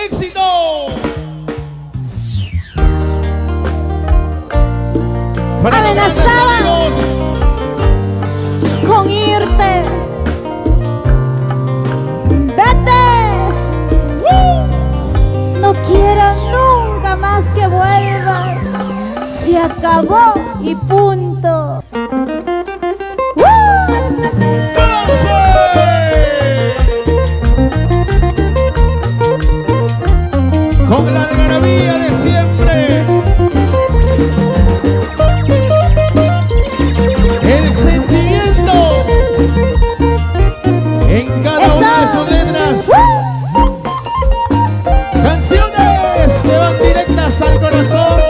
éxito. Amenazabas con irte. Vete. No quiero nunca más que vuelvas. Se acabó y punto. Con la algarabía de siempre. El sentimiento en cada una de sus letras. Canciones que van directas al corazón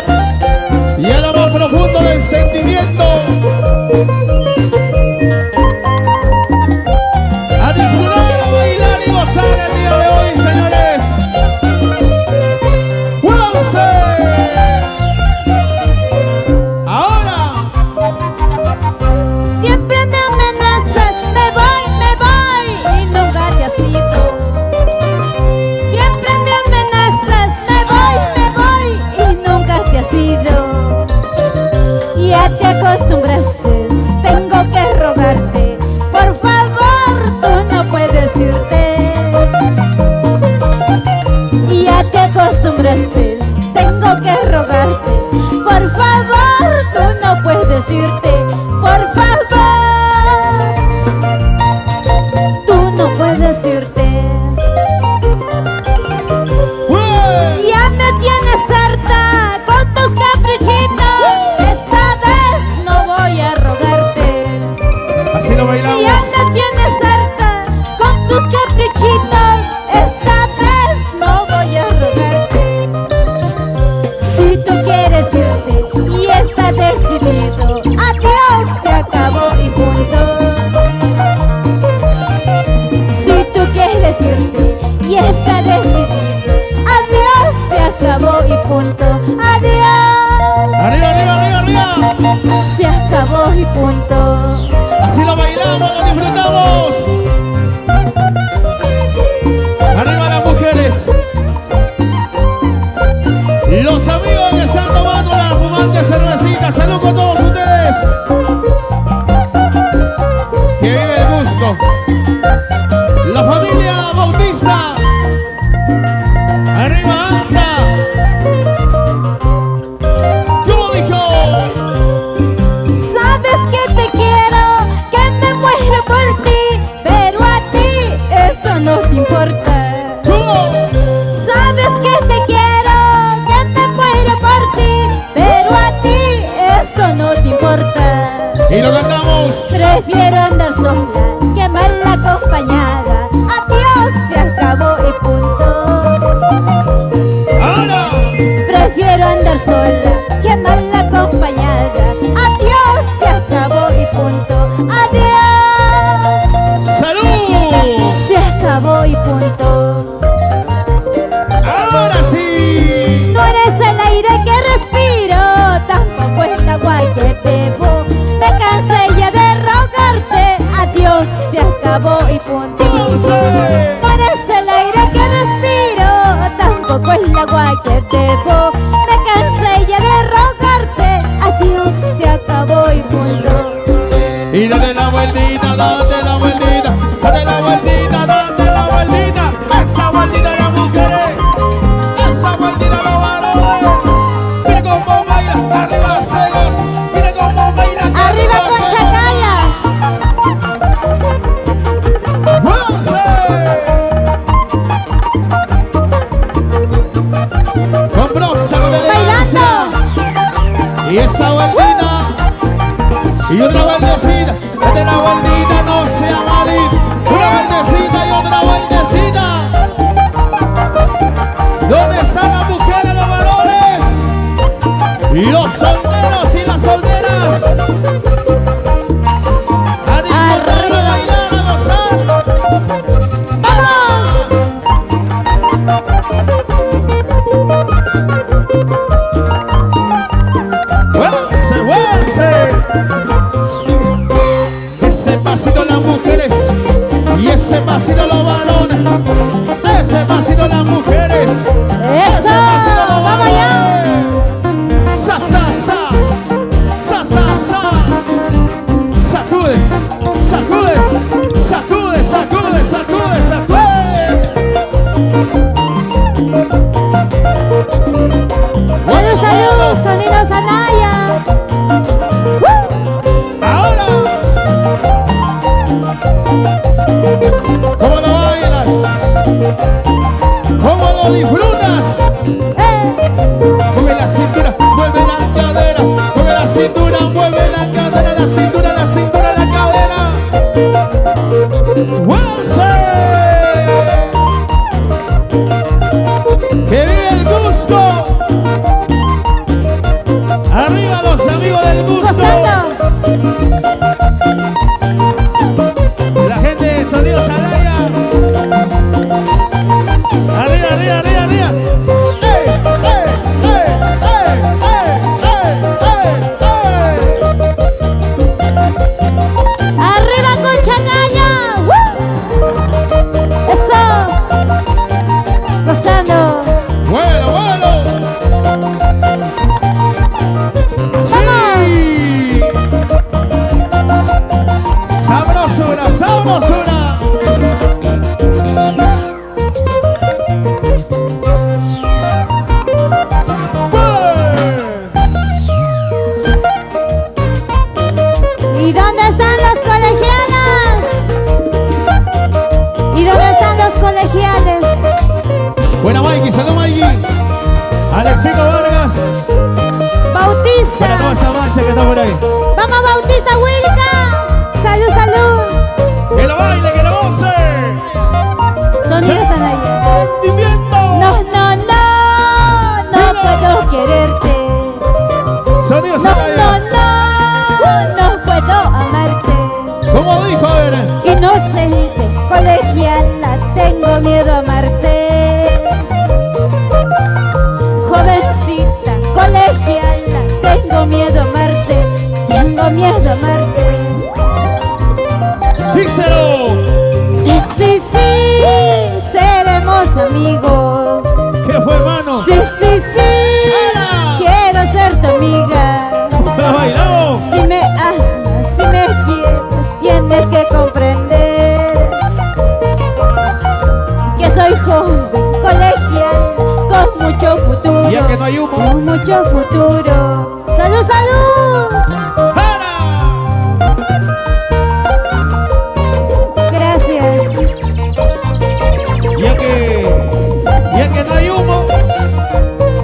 y a lo más profundo del sentimiento. A disfrutar, a bailar y gozar el día de hoy, señores. Ahora siempre me amenazas, me voy y nunca te has ido. Siempre me amenazas, me voy y nunca te has ido. Ya te acostumbraste, tengo que rogarte, por favor, tú no puedes irte. Ya te acostumbraste, tengo que rogarte, por favor, tú no puedes irte, por favor, tú no puedes irte. Ya me tienes harta con tus caprichitos, esta vez no voy a rogarte. así lo bailamos. Ya me tienes harta con tus caprichitos, esta vez no voy a rogarte. Si tú quieres irte y está decidido, adiós, se acabó y punto. Si tú quieres irte y está decidido, adiós, se acabó y punto. Adiós, Arriba, arriba, arriba, arriba. se acabó y punto. Así lo bailamos, lo disfrutamos. Arriba las mujeres. Los amigos que están tomando la fumante cervecita. Salud con todos ustedes. Que vive el gusto. La familia Bautista. Arriba alta. ¿Cómo dijo? Sabes que te quiero, que me muero por ti, pero a ti eso no te importa. ¿Cómo? Sabes que te quiero, que me muero por ti, pero a ti eso no te importa. Y lo cantamos. Prefiero andar sola que mal acompañada. Adiós, se acabó y punto. Ahora. Prefiero andar sola que mal acompañada. Adiós, se acabó y punto. Adiós, ¡Salud! se acabó y punto. Ahora sí. No eres el aire que respiro, tampoco el agua que bebo. Me cansé ya de rogarte. Adiós, se acabó y punto. ¡Once! No eres el aire que respiro, tampoco el agua que bebo. Me cansé ya de rogarte. Adiós, se acabó y punto. Y dale la vueltita, date la vueltita, date la vueltita, date la vueltita. Esa vueltita las mujeres, esa vueltita los varones. Mira cómo baila, arriba celos, mira cómo baila. Arriba con Chacaya. Con brosa de elegancia. Bailando. Y esa vueltita. Y otra vueltecita, date la vueltita, no sea malita. Una vueltecita y otra vueltecita. ¿Dónde están las mujeres, los varones? Y los solteros y las solteras. A disfrutar, a bailar, a gozar. ¡Vamos! ¡Vuelce, vuelce! Ese pasito las mujeres y ese pasito los varones. Ese pasito las mujeres lo disfrutas. Mueve la cintura, mueve la cadera. Mueve la cintura, mueve la cadera. La cintura, la cintura, la cadera. ¡Once! ¡Que vive el Cusco! ¡Arriba los amigos del Cusco! La gente de Sonido Salaya. ¡Arriba, arriba, arriba, arriba! ¡Ey, ey, ey, ey, ey, ey, ey! ¡Arriba con Chacaya! ¡Eso! ¡Gozando! ¡Bueno, bueno! ¡Sí! ¡Sabrosura, sabrosura! ¿Y dónde están las colegialas? ¿Y dónde están los colegiales? Buena Mikey, salud Mikey. Alexito Vargas. Bautista. Para toda esa mancha que está por ahí. Vamos Bautista Wilca. Salud, salud. Que lo baile, que lo goce. Sonido Salaya. Sentimiento. No, no, no. No puedo quererte. Sonido No, Salaya. no, no. No puedo amarte. ¿Cómo dijo? A ver. Inocente, colegiala, tengo miedo a amarte. Jovencita, colegiala, tengo miedo a amarte. Tengo miedo a amarte. Díselo. Sí, sí, sí, seremos amigos. ¿Qué fue, hermano? Sí, sí, sí, ¡Ana! quiero ser tu amiga. ¡La bailamos! Si me amas, si me quieres, tienes que comprender que soy joven, colegial, con mucho futuro. Ya que no hay humo. Con mucho futuro. ¡Salud, salud! ¡Para! Gracias. Ya que no hay humo.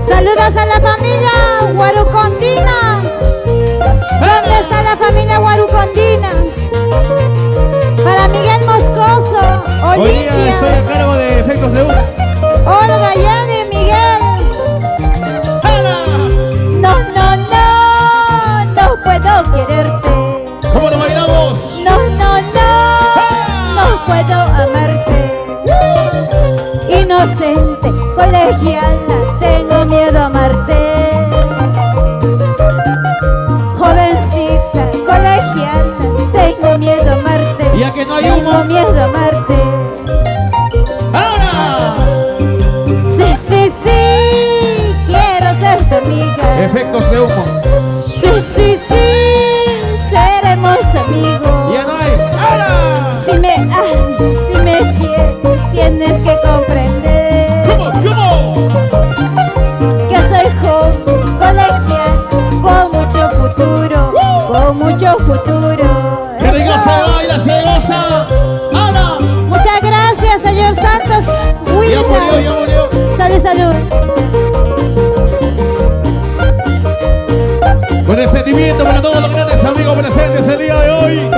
Saludos a la familia Guarucondina. ¿Dónde está la familia Guarucondina? Para Miguel Moscoso, Hoy día Olimpia, estoy a cargo de efectos de humo. Olga, Yanni, Miguel. ¡Para! No, no, no, no puedo quererte. ¿Cómo lo bailamos? No, no, no, no puedo amarte. Inocente, colegiala, tengo miedo a amarte. Jovencita, colegiala, tengo miedo a amarte. Ya que no hay Tengo humo. miedo a amarte. ¡Ahora! Sí, sí, sí, quiero ser tu amiga. Efectos de humo. Sí, sí, sí, seremos amigos. Ya no hay. ¡Ahora! Si me amas, si me quieres, tienes que comprender ¿Cómo? ¿Cómo? que soy joven, colegial, con mucho futuro, con mucho futuro. ¡Qué rico Eso. se baila, se goza! ¡Ahora! Muchas gracias, señor Santos. Ya Wilda. murió, ya murió. Salud, salud. Con el sentimiento para todos los grandes amigos presentes el día de hoy.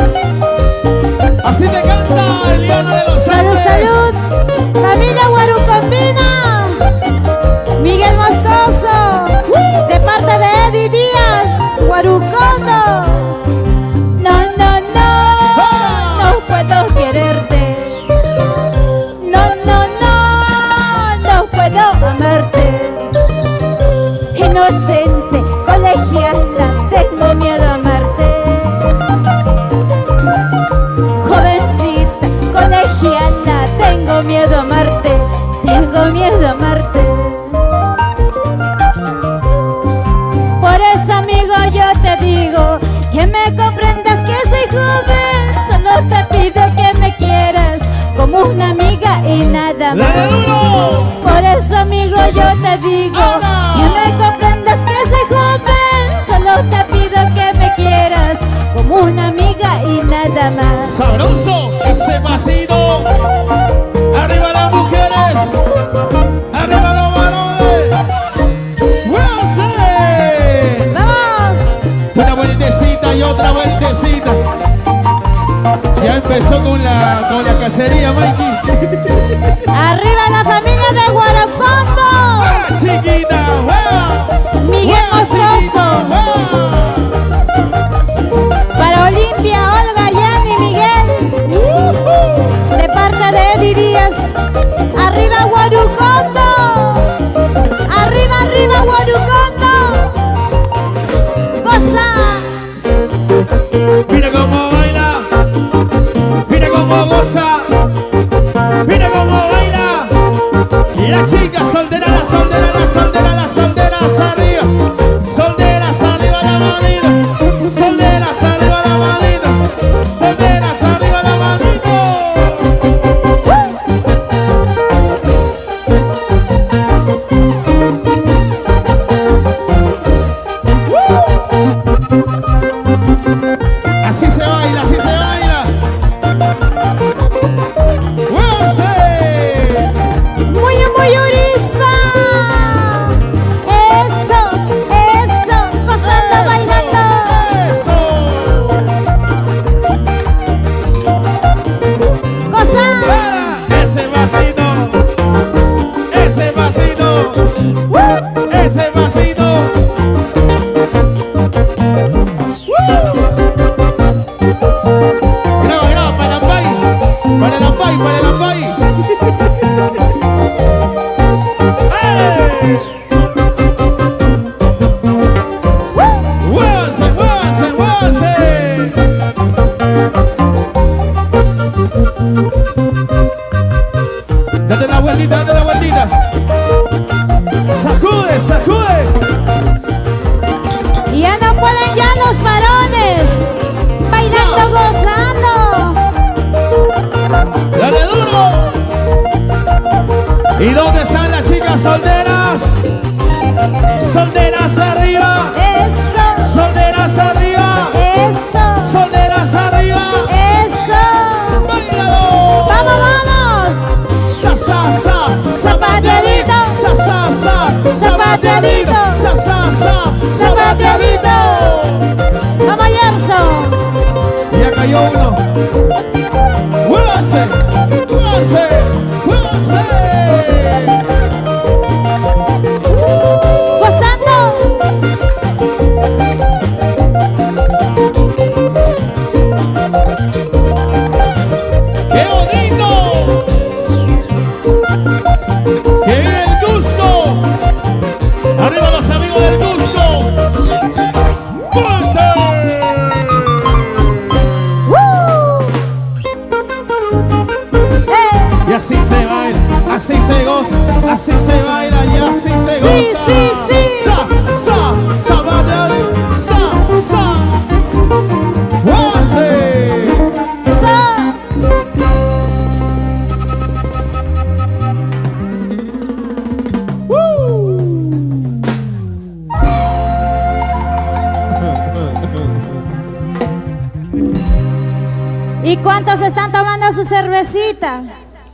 Así te canta Eliana de los Salud, Andes. salud. Familia Guarucondina. Miguel Moscoso. De parte de Eddie Díaz. Guarucondo. No, no, no. No puedo quererte. No, no, no. No puedo amarte. Inocente, colegiala, tengo miedo a amarte. Jovencita, colegiala, tengo miedo a amarte. Tengo miedo a amarte. Por eso, amigo, yo te digo que me comprendas que soy joven. Solo te pido que me quieras como una amiga y nada ¡La de más. duro! Por eso, amigo, yo te digo que me comprendas que soy joven. Solo te pido que me quieras como una amiga y nada más. Sabroso ese pasito. Arriba las mujeres. Arriba empezó con la cacería, Mikey. Arriba la familia de Guaracondo. ¡Hueva, chiquita! ¡Hueva! Miguel ¡Hueva, chiquita! Moscoso. ¡Hueva! Para Olimpia, Olga, Yanni, Miguel. De parte de Eddie Díaz. Arriba Guaracondo. Arriba, arriba Guaracondo. Goza. Mira cómo baila, mira cómo goza, mira cómo baila. Y las chicas solteras, las solteras, las solteras, las solteras arriba, solteras arriba la manito, solteras arriba la manito, solteras arriba la manito. Así se baila, así se baila. ¡Muévanse! Muy, muy urispa. Eso, eso. Gozando, bailando. ¡Eso! Goza. Ese vasito, ese vasito, ese vasito. Graba, graba, para la pay, para la pay, para la pay. ¡Ey! ¡Muévanse, muévanse, muévanse! Date la vueltita, date la vueltita. Sacude, sacude. Y ya no pueden ya los varones. Bailando, gozando. Dale duro. ¿Y dónde están las chicas solteras? Solteras arriba. Eso, Solteras arriba. eso, Solteras arriba. eso. ¡Bailalo! Vamos, vamos. Sa, sa, sa. Zapateadito. Sa, sa, sa. Zapateadito. Sa, sa, sa. Zapateadito. Vamos, Gerson. Ya cayó uno. ¡Muévanse! ¡Muévanse! ¡Muévanse! Gozando. ¡Qué bonito! ¡Que viene el Cusco! ¡Arriba los amigos del Cusco! ¡Fuerte! Y así se baila, así se goza, así se baila y así se goza. Sí, sí, sí. Sa, sa, sabateale, sa, sa. ¡Muévanse! Eso. ¿Y cuántos están tomando su cervecita?